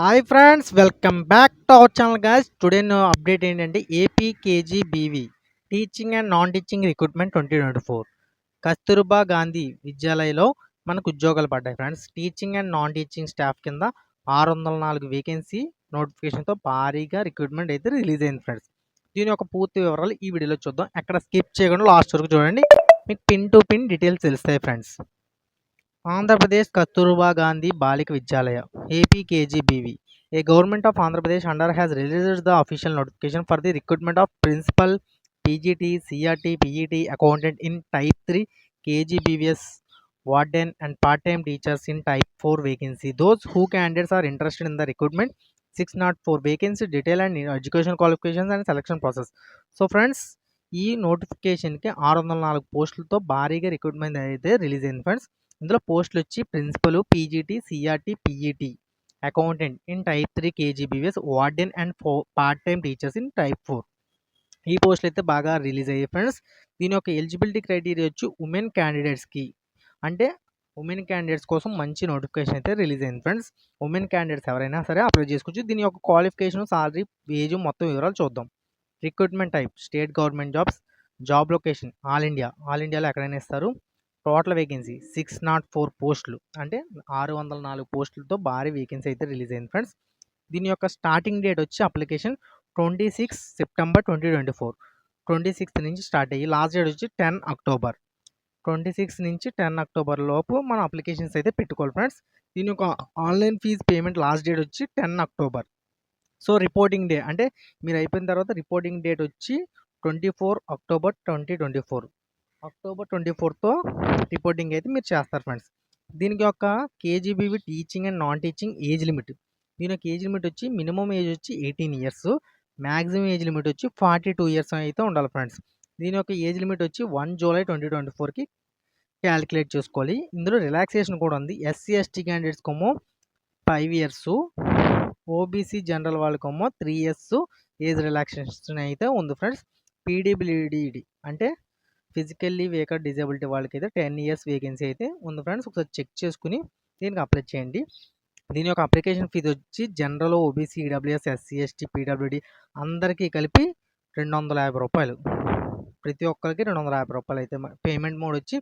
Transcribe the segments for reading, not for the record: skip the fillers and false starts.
Hi friends, welcome back to our channel guys. Today update ఏంటంటే AP KGBV teaching and non teaching recruitment 2024 Kasturba Gandhi విద్యాలయలో మనకు ఉద్యోగాలు పడ్డాయి friends. Teaching and non teaching staff కింద 604 vacancy నోటిఫికేషన్తో భారీగా recruitment అయితే release అయింది ఫ్రెండ్స్. దీని యొక్క పూర్తి వివరాలు ఈ వీడియోలో చూద్దాం. ఎక్కడ స్కిప్ చేయకుండా లాస్ట్ వరకు చూడండి, మీకు పిన్ టు పిన్ డీటెయిల్స్ తెలుస్తాయి friends. Andhra Pradesh Kasturba Gandhi Balika Vidyalaya AP KGBV. A government of Andhra Pradesh under has released the official notification for the recruitment of principal, PGT, CRT, PET accountant in type 3 KGBVS warden and part-time teachers in type 4 vacancy. Those who candidates are interested in the recruitment 604 vacancy detail and education qualifications and selection process. So friends, ఈ నోటిఫికేషన్కి 604 పోస్టులతో భారీగా recruitment అయితే release అయింది friends. ఇందులో పోస్టులు వచ్చి principal, PGT, CRT, PET accountant in type 3 KGBVs warden and part time teachers in type 4. ఈ పోస్టులు అయితే బాగా రిలీజ్ అయ్యాయి ఫ్రెండ్స్. దీని యొక్క ఎలిజిబిలిటీ క్రైటీరియా వచ్చి ఉమెన్ క్యాండిడేట్స్కి, అంటే ఉమెన్ క్యాండిడేట్స్ కోసం మంచి నోటిఫికేషన్ అయితే రిలీజ్ అయింది ఫ్రెండ్స్. ఉమెన్ క్యాండిడేట్స్ ఎవరైనా సరే అప్లై చేసుకోవచ్చు. దీని యొక్క క్వాలిఫికేషన్, సాలరీ, ఏజ్ మొత్తం వివరాలు చూద్దాం. Recruitment type state government jobs. Job location all ఇండియాలో ఎక్కడైనా ఇస్తారు. టోటల్ వేకెన్సీ 604 పోస్టులు, అంటే 604 పోస్టులతో భారీ వేకెన్సీ అయితే రిలీజ్ అయింది ఫ్రెండ్స్. దీని యొక్క స్టార్టింగ్ డేట్ వచ్చి అప్లికేషన్ 26 సెప్టెంబర్ 2024. 26 నుంచి స్టార్ట్ అయ్యి లాస్ట్ డేట్ వచ్చి 10 అక్టోబర్. 26 నుంచి 10 అక్టోబర్ లోపు మన అప్లికేషన్స్ అయితే పెట్టుకోవాలి ఫ్రెండ్స్. దీని యొక్క online fee payment last date వచ్చి 10 అక్టోబర్. సో రిపోర్టింగ్ డే అంటే మీరు అయిపోయిన తర్వాత రిపోర్టింగ్ డేట్ వచ్చి 24 అక్టోబర్ 2024. అక్టోబర్ 24తో రిపోర్టింగ్ అయితే మీరు చేస్తారు ఫ్రెండ్స్. దీనికి ఒక KGBV teaching and non teaching age limit. దీని యొక్క ఏజ్ లిమిట్ వచ్చి మినిమం ఏజ్ వచ్చి 18 ఇయర్స్, మ్యాక్సిమం ఏజ్ లిమిట్ వచ్చి 42 ఇయర్స్ అయితే ఉండాలి ఫ్రెండ్స్. దీని యొక్క ఏజ్ లిమిట్ వచ్చి 1 జూలై 2024కి క్యాలిక్యులేట్ చేసుకోవాలి. ఇందులో రిలాక్సేషన్ కూడా ఉంది. ఎస్సీ ఎస్టీ క్యాండిడేట్స్కేమో 5 ఇయర్స్, ఓబీసీ జనరల్ వాళ్ళకేమో 3 ఇయర్స్ ఏజ్ రిలాక్సేషన్ అయితే ఉంది ఫ్రెండ్స్. పీడబ్ల్యూడీడి అంటే ఫిజికల్లీ వీకర్ డిజేబిలిటీ వాళ్ళకైతే 10 ఇయర్స్ వేకెన్సీ అయితే ఉంది ఫ్రెండ్స్. ఒకసారి చెక్ చేసుకుని దీనికి అప్లై చేయండి. దీని యొక్క అప్లికేషన్ ఫీజు వచ్చి general, OBC, EWS, SC ST, PWD అందరికీ కలిపి 250 రూపాయలు. ప్రతి ఒక్కరికి 250 రూపాయలు అయితే. పేమెంట్ మోడ్ వచ్చి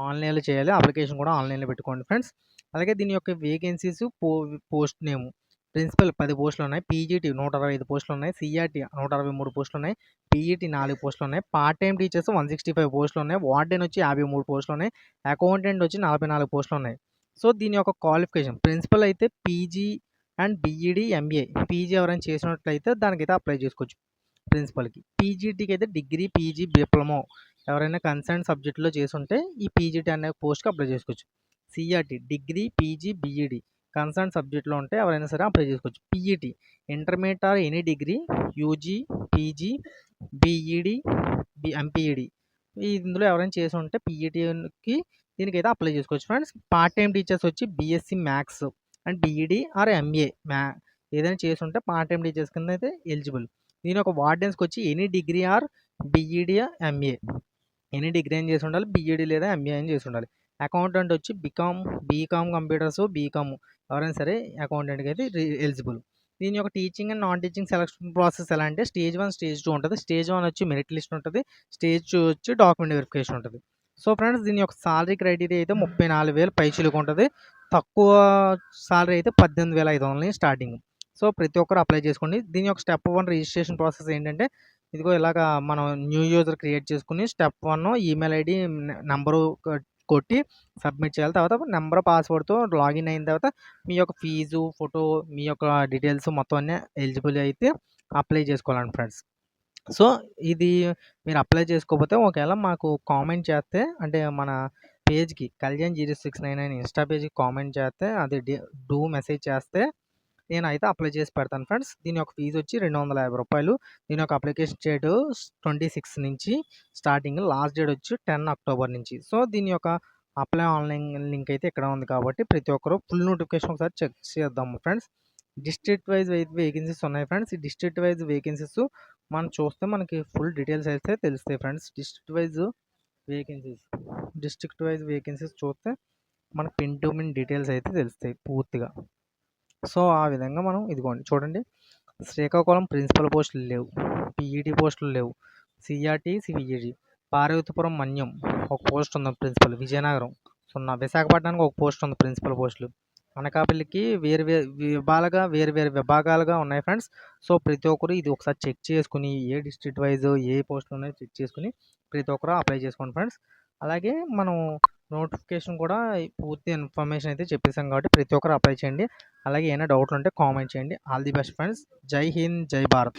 ఆన్లైన్లో చేయాలి. అప్లికేషన్ కూడా ఆన్లైన్లో పెట్టుకోండి ఫ్రెండ్స్. అలాగే దీని యొక్క వేకెన్సీస్, పోస్ట్ నేమ్ ప్రిన్సిపల్ 10 పోస్టులు ఉన్నాయి, పీజీటీ 125 పోస్టులు ఉన్నాయి, సిఆర్టీ 163 పోస్టులు ఉన్నాయి, పీఈటీ 4 పోస్టులు ఉన్నాయి, పార్ట్ టైం టీచర్స్ 165 పోస్టులు ఉన్నాయి, వార్డెన్ వచ్చి 53 పోస్టులు ఉన్నాయి, అకౌంటెంట్ వచ్చి 44 పోస్టులు ఉన్నాయి. సో దీని యొక్క క్వాలిఫికేషన్ ప్రిన్సిపల్ అయితే PG and B Ed, MA. PG ఎవరైనా చేసినట్లయితే దానికైతే అప్లై చేసుకోవచ్చు ప్రిన్సిపల్కి. పీజీటీకి అయితే డిగ్రీ, పీజీ, డిప్లొమో ఎవరైనా కన్సర్న్ సబ్జెక్టులో చేసి ఉంటే ఈ పీజీటీ అనే పోస్ట్కి అప్లై చేసుకోవచ్చు. CRT degree, PG, B Ed concern సబ్జెక్ట్లో ఉంటే ఎవరైనా సరే అప్లై చేసుకోవచ్చు. PET intermediate or any degree, UG, PG, B Ed, M P Ed ఇందులో ఎవరైనా చేసి ఉంటే పీఈటీకి దీనికైతే అప్లై చేసుకోవచ్చు ఫ్రెండ్స్. పార్ట్ టైం టీచర్స్ వచ్చి B Sc maths and BEd are MA ఏదైనా చేసి ఉంటే పార్ట్ టైం టీచర్స్ కింద అయితే ఎలిజిబుల్. దీని ఒక వార్డెన్స్కి వచ్చి any degree or B Ed, MA. Any degree అని చేసి ఉండాలి, బీఈడి లేదా ఎంఏ అని చేసి ఉండాలి. అకౌంటెంట్ వచ్చి బీకామ్ కంప్యూటర్స్, బీకామ్ ఎవరైనా సరే అకౌంటెంట్కి అయితే ఎలిజిబుల్. దీని యొక్క teaching and non teaching selection process ఎలా అంటే స్టేజ్ 1, స్టేజ్ 2 ఉంటుంది. స్టేజ్ 1 వచ్చి మెరిట్ లిస్ట్ ఉంటుంది, స్టేజ్ 2 వచ్చి డాక్యుమెంట్ వెరిఫికేషన్ ఉంటుంది. సో ఫ్రెండ్స్, దీని యొక్క సాలరీ క్రైటీరియా అయితే 34,000 పైచిలకు ఉంటుంది. తక్కువ సాలరీ అయితే 18,500 స్టార్టింగ్. సో ప్రతి ఒక్కరు అప్లై చేసుకోండి. దీని యొక్క స్టెప్ 1 రిజిస్ట్రేషన్ ప్రాసెస్ ఏంటంటే ఇదిగో ఇలాగా మనం న్యూ యూజర్ క్రియేట్ చేసుకుని స్టెప్ 1 ఈమెయిల్ ఐడి నెంబరు కొట్టి సబ్మిట్ చేయాలి. తర్వాత నెంబర్, పాస్వర్డ్తో లాగిన్ అయిన తర్వాత మీ యొక్క ఫీజు, ఫోటో, మీ యొక్క డీటెయిల్స్ మొత్తం అన్నీ ఎలిజిబుల్ అయితే అప్లై చేసుకోవాలండి ఫ్రెండ్స్. సో ఇది మీరు అప్లై చేసుకోకపోతే ఒకవేళ మాకు కామెంట్ చేస్తే, అంటే మన పేజ్కి కళ్యాణ్ 0699 ఇన్స్టా పేజ్కి కామెంట్ చేస్తే, అది డూ మెసేజ్ చేస్తే నేనైతే అప్లై చేసి పెడతాను ఫ్రెండ్స్. దీని యొక్క ఫీజు వచ్చి 250 రూపాయలు. దీని యొక్క అప్లికేషన్ డేట్ 26 నుంచి స్టార్టింగ్, లాస్ట్ డేట్ వచ్చి 10 అక్టోబర్ నుంచి. సో దీని యొక్క అప్లై ఆన్లైన్ లింక్ అయితే ఇక్కడ ఉంది కాబట్టి ప్రతి ఒక్కరు ఫుల్ నోటిఫికేషన్ ఒకసారి చెక్ చేద్దాము ఫ్రెండ్స్. డిస్ట్రిక్ట్ వైజ్ వేకెన్సీస్ ఉన్నాయి ఫ్రెండ్స్. ఈ డిస్ట్రిక్ట్ వైజ్ వేకెన్సీస్ మనం చూస్తే మనకి ఫుల్ డీటెయిల్స్ అయితే తెలుస్తాయి ఫ్రెండ్స్. డిస్ట్రిక్ట్ వైజ్ వేకెన్సీస్ చూస్తే మనకి పిన్ టు పిన్ డీటెయిల్స్ అయితే తెలుస్తాయి పూర్తిగా. సో, ఆ విధంగా మనం ఇదిగోండి చూడండి. శ్రీకాకుళం ప్రిన్సిపల్ పోస్టులు లేవు. పీఈటీ పోస్టులు లేవు. సీఆర్‌టీ, సిబిఈడి. పార్వతీపురం మన్యం ఒక పోస్ట్ ఉంది ప్రిన్సిపల్. విజయనగరం 0. విశాఖపట్నానికి ఒక పోస్ట్ ఉంది ప్రిన్సిపల్ పోస్టులు. అనకాపల్లికి వేరు వేరు విభాగాలుగా ఉన్నాయి ఫ్రెండ్స్. సో, ప్రతి ఒక్కరు ఇది ఒకసారి చెక్ చేసుకొని ఏ డిస్ట్రిక్ట్ వైస్ ఏ పోస్టులు ఉన్నాయో చెక్ చేసుకొని ప్రతి ఒక్కరు అప్లై చేసుకోండి ఫ్రెండ్స్. అలాగే మనం నోటిఫికేషన్ కూడా పూర్తి ఇన్ఫర్మేషన్ అయితే చెప్పేసాం కాబట్టి ప్రతి ఒక్కరు అప్లై చేయండి. అలాగే ఏమైనా డౌట్లు ఉంటే కామెంట్ చేయండి. All the best friends. జై హింద్, జై భారత్.